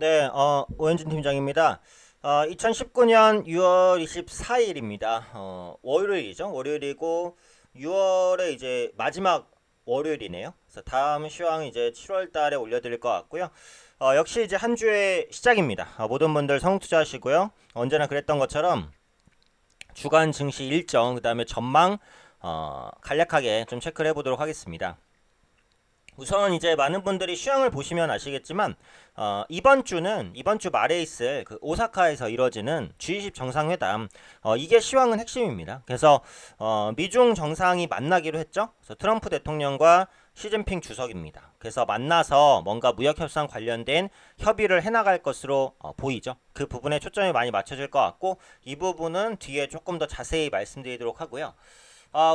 네, 오현진 팀장입니다. 2019년 6월 24일입니다. 월요일이죠. 월요일이고 6월에 이제 마지막 월요일이네요. 그래서 다음 시황 이제 7월 달에 올려드릴 것 같고요. 역시 이제 한 주의 시작입니다. 모든 분들 성투자하시고요 언제나 그랬던 것처럼 주간 증시 일정, 그다음에 전망 간략하게 좀 체크를 해보도록 하겠습니다. 우선 이제 많은 분들이 시황을 보시면 아시겠지만 이번 주 말에 있을 그 오사카에서 이뤄지는 G20 정상회담, 이게 시황은 핵심입니다. 그래서 미중 정상이 만나기로 했죠. 그래서 트럼프 대통령과 시진핑 주석입니다. 그래서 만나서 뭔가 무역 협상 관련된 협의를 해나갈 것으로 보이죠. 그 부분에 초점이 많이 맞춰질 것 같고 이 부분은 뒤에 조금 더 자세히 말씀드리도록 하고요.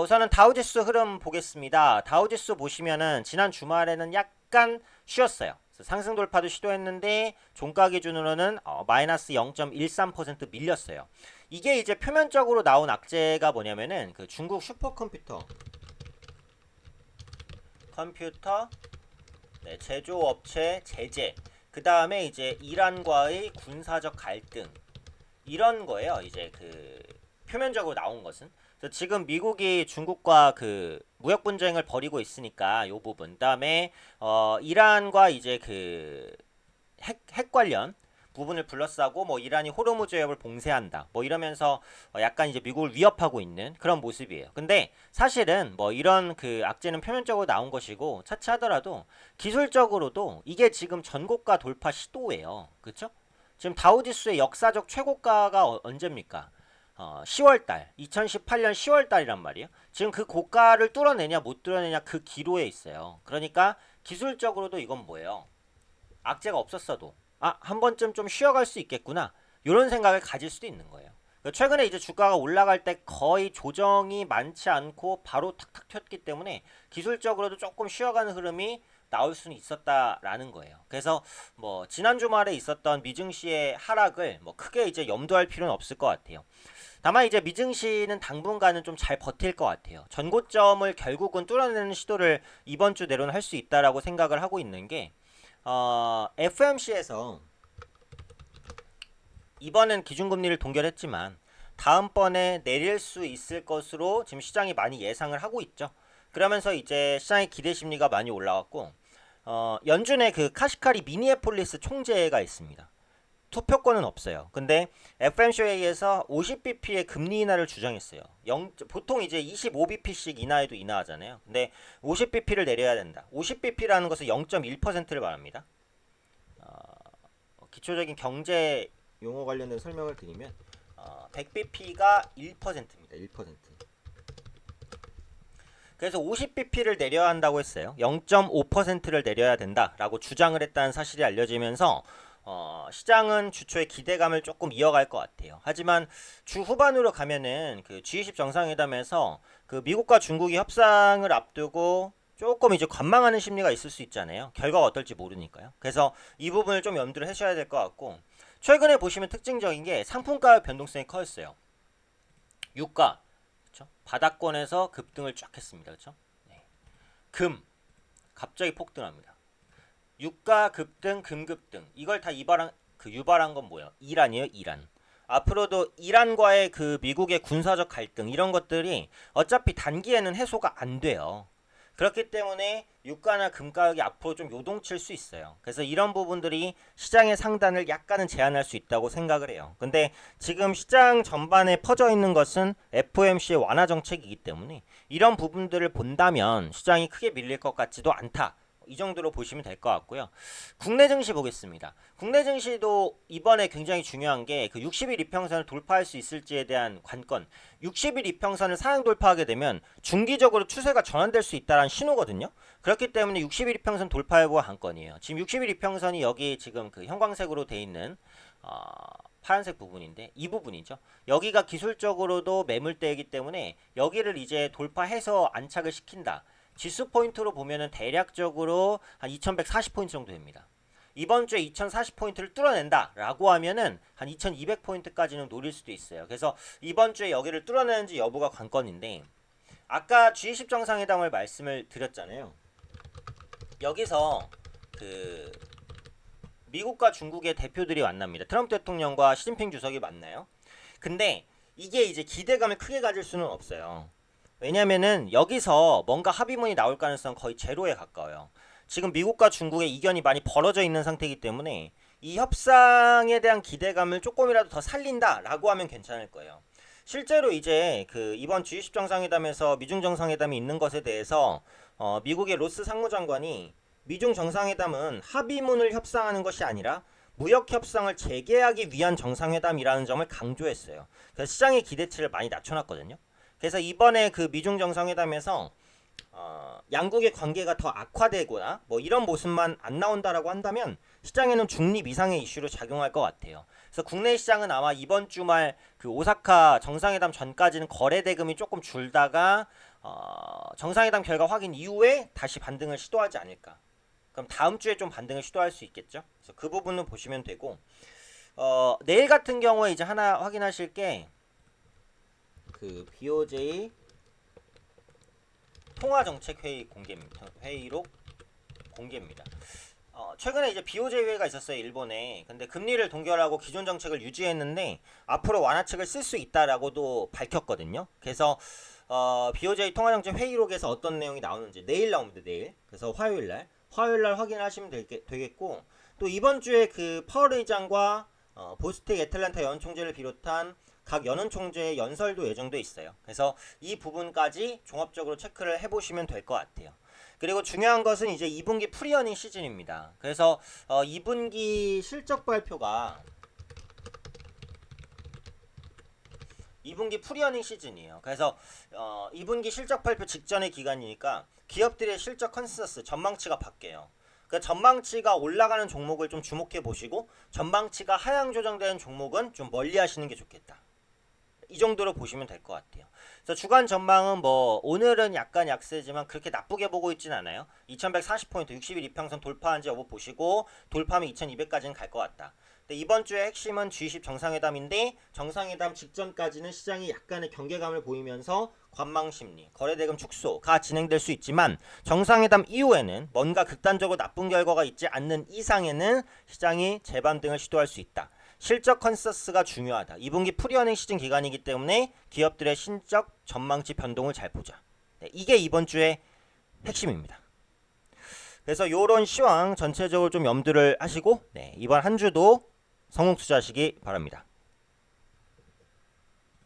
우선은 다우지수 흐름 보겠습니다. 다우지수 보시면은 지난 주말에는 약간 쉬었어요. 상승 돌파도 시도했는데 종가 기준으로는 마이너스 0.13% 밀렸어요. 이게 이제 표면적으로 나온 악재가 뭐냐면은 그 중국 슈퍼컴퓨터 네, 제조업체 제재, 그 다음에 이제 이란과의 군사적 갈등, 이런 거예요. 이제 그 표면적으로 나온 것은. 그래서 지금 미국이 중국과 그 무역 분쟁을 벌이고 있으니까 요 부분. 그다음에 이란과 이제 그 핵 관련 부분을 둘러싸고 뭐 이란이 호르무즈 해협을 봉쇄한다. 뭐 이러면서 약간 이제 미국을 위협하고 있는 그런 모습이에요. 근데 사실은 뭐 이런 그 악재는 표면적으로 나온 것이고 차치하더라도 기술적으로도 이게 지금 전고가 돌파 시도예요. 그렇죠? 지금 다우지수의 역사적 최고가가 언제입니까? 10월달, 2018년 10월달이란 말이에요. 지금 그 고가를 뚫어내냐 못 뚫어내냐 그 기로에 있어요. 그러니까 기술적으로도 이건 뭐예요? 악재가 없었어도 한 번쯤 좀 쉬어갈 수 있겠구나. 이런 생각을 가질 수도 있는 거예요. 최근에 이제 주가가 올라갈 때 거의 조정이 많지 않고 바로 탁탁 튀었기 때문에 기술적으로도 조금 쉬어가는 흐름이 나올 수는 있었다라는 거예요. 그래서 뭐 지난 주말에 있었던 미증시의 하락을 뭐 크게 이제 염두할 필요는 없을 것 같아요. 다만 이제 미증시는 당분간은 좀 잘 버틸 것 같아요. 전고점을 결국은 뚫어내는 시도를 이번 주 내로는 할 수 있다라고 생각을 하고 있는 게 FMC에서 이번엔 기준금리를 동결했지만 다음번에 내릴 수 있을 것으로 지금 시장이 많이 예상을 하고 있죠. 그러면서 이제 시장의 기대 심리가 많이 올라왔고 연준의 그 카시카리 미니애폴리스 총재가 있습니다. 투표권은 없어요. 근데 FMC에서 50bp의 금리 인하를 주장했어요. 보통 이제 25bp씩 인하해도 인하하잖아요. 근데 50bp를 내려야 된다. 50bp라는 것은 0.1%를 말합니다. 기초적인 경제 용어 관련된 설명을 드리면 100bp가 1%입니다. 1%. 그래서 50bp를 내려야 한다고 했어요. 0.5%를 내려야 된다라고 주장을 했다는 사실이 알려지면서 시장은 주초에 기대감을 조금 이어갈 것 같아요. 하지만 주 후반으로 가면은 그 G20 정상회담에서 그 미국과 중국이 협상을 앞두고 조금 이제 관망하는 심리가 있을 수 있잖아요. 결과가 어떨지 모르니까요. 그래서 이 부분을 좀 염두를 해셔야 될 것 같고 최근에 보시면 특징적인 게 상품가 변동성이 커졌어요. 유가 그렇죠? 바닥권에서 급등을 쫙 했습니다. 그렇죠? 네. 금 갑자기 폭등합니다. 유가 급등, 금 급등. 이걸 다 유발한 건 뭐예요? 이란이에요, 이란. 앞으로도 이란과의 그 미국의 군사적 갈등 이런 것들이 어차피 단기에는 해소가 안 돼요. 그렇기 때문에 유가나 금 가격이 앞으로 좀 요동칠 수 있어요. 그래서 이런 부분들이 시장의 상단을 약간은 제한할 수 있다고 생각을 해요. 근데 지금 시장 전반에 퍼져 있는 것은 FOMC의 완화 정책이기 때문에 이런 부분들을 본다면 시장이 크게 밀릴 것 같지도 않다. 이 정도로 보시면 될 것 같고요. 국내 증시 보겠습니다. 국내 증시도 이번에 굉장히 중요한 게 그 60일 이평선을 돌파할 수 있을지에 대한 관건. 60일 이평선을 상향 돌파하게 되면 중기적으로 추세가 전환될 수 있다는 신호거든요. 그렇기 때문에 60일 이평선 돌파해보가 관건이에요. 지금 60일 이평선이 여기 지금 그 형광색으로 돼 있는 파란색 부분인데 이 부분이죠. 여기가 기술적으로도 매물대이기 때문에 여기를 이제 돌파해서 안착을 시킨다. 지수 포인트로 보면은 대략적으로 한 2140포인트 정도 됩니다. 이번 주에 2040포인트를 뚫어낸다라고 하면은 한 2200포인트까지는 노릴 수도 있어요. 그래서 이번 주에 여기를 뚫어내는지 여부가 관건인데 아까 G20 정상회담을 말씀을 드렸잖아요. 여기서 그 미국과 중국의 대표들이 만납니다. 트럼프 대통령과 시진핑 주석이 만나요. 근데 이게 이제 기대감을 크게 가질 수는 없어요. 왜냐면은 여기서 뭔가 합의문이 나올 가능성 거의 제로에 가까워요. 지금 미국과 중국의 이견이 많이 벌어져 있는 상태이기 때문에 이 협상에 대한 기대감을 조금이라도 더 살린다라고 하면 괜찮을 거예요. 실제로 이제 그 이번 G20 정상회담에서 미중 정상회담이 있는 것에 대해서 미국의 로스 상무장관이 미중 정상회담은 합의문을 협상하는 것이 아니라 무역 협상을 재개하기 위한 정상회담이라는 점을 강조했어요. 그래서 시장의 기대치를 많이 낮춰놨거든요. 그래서 이번에 그 미중 정상회담에서 양국의 관계가 더 악화되거나 뭐 이런 모습만 안 나온다라고 한다면 시장에는 중립 이상의 이슈로 작용할 것 같아요. 그래서 국내 시장은 아마 이번 주말 그 오사카 정상회담 전까지는 거래 대금이 조금 줄다가 정상회담 결과 확인 이후에 다시 반등을 시도하지 않을까. 그럼 다음 주에 좀 반등을 시도할 수 있겠죠. 그래서 그 부분은 보시면 되고 내일 같은 경우에 이제 하나 확인하실 게 그 BOJ 통화정책회의 공개입니다. 회의록 공개입니다. 최근에 이제 BOJ 회의가 있었어요, 일본에. 근데 금리를 동결하고 기존 정책을 유지했는데 앞으로 완화책을 쓸 수 있다라고도 밝혔거든요. 그래서 BOJ 통화정책 회의록에서 어떤 내용이 나오는지 내일 나옵니다, 내일. 그래서 화요일날 확인하시면 되겠고, 또 이번 주에 그 파월 의장과 보스텍 애틀랜타 연총재를 비롯한 각 연은총재의 연설도 예정돼 있어요. 그래서 이 부분까지 종합적으로 체크를 해보시면 될 것 같아요. 그리고 중요한 것은 이제 2분기 프리어닝 시즌입니다. 그래서 2분기 실적 발표가 2분기 프리어닝 시즌이에요. 그래서 2분기 실적 발표 직전의 기간이니까 기업들의 실적 컨센서스 전망치가 바뀌어요. 그 전망치가 올라가는 종목을 좀 주목해 보시고 전망치가 하향 조정되는 종목은 좀 멀리 하시는 게 좋겠다. 이 정도로 보시면 될 것 같아요. 그래서 주간 전망은 뭐 오늘은 약간 약세지만 그렇게 나쁘게 보고 있진 않아요. 2140포인트 60일 이평선 돌파한지 여부 보시고 돌파하면 2200까지는 갈 것 같다. 근데 이번 주의 핵심은 G20 정상회담인데 정상회담 직전까지는 시장이 약간의 경계감을 보이면서 관망심리, 거래대금 축소가 진행될 수 있지만 정상회담 이후에는 뭔가 극단적으로 나쁜 결과가 있지 않는 이상에는 시장이 재반등을 시도할 수 있다. 실적 컨센서스가 중요하다. 2분기 프리어닝 시즌 기간이기 때문에 기업들의 신적 전망치 변동을 잘 보자. 네, 이게 이번 주의 핵심입니다. 그래서 요런 시황 전체적으로 좀 염두를 하시고 이번 한 주도 성공 투자하시기 바랍니다.